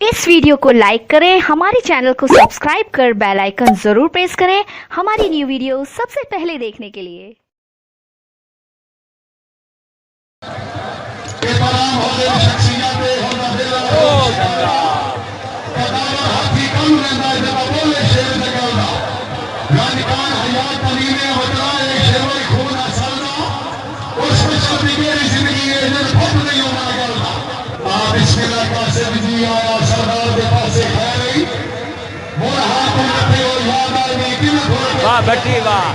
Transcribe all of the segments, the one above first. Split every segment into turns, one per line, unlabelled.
इस वीडियो को लाइक करें, हमारे चैनल को सब्सक्राइब कर बेल आइकन जरूर प्रेस करें हमारी न्यू वीडियो सबसे पहले देखने के लिए।
वाह भट्टी, वाह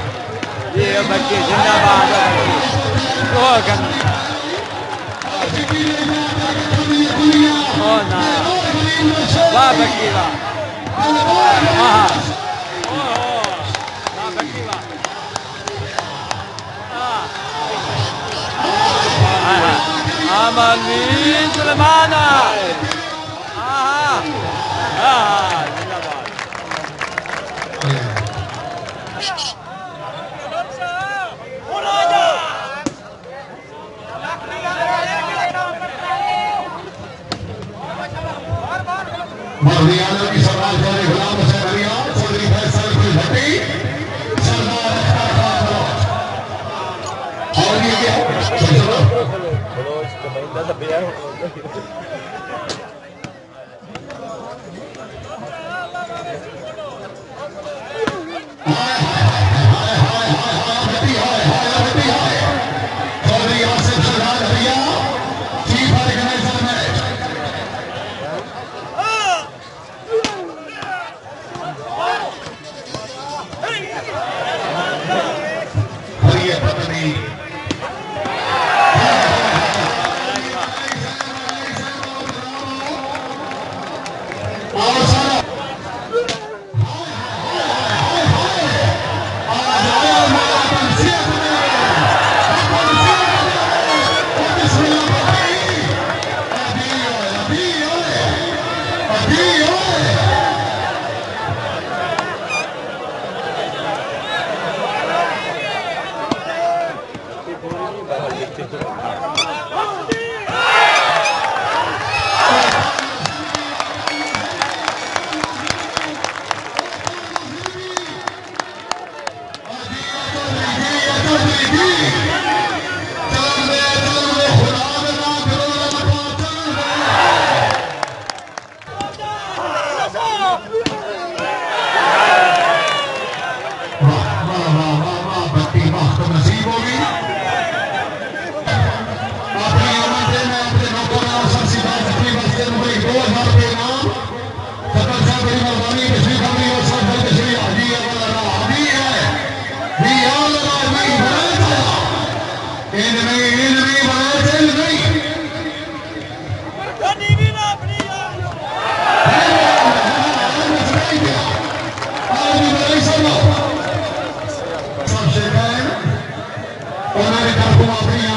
ये भट्टी जिंदाबाद। ओ ना, वाह भट्टी, वाह भट्टी, वाह आमीन सुलेमाना।
की सरदार गुलाम हुसैन अलिया चौधरी फैसल भट्टी और ये क्या
उन्होंने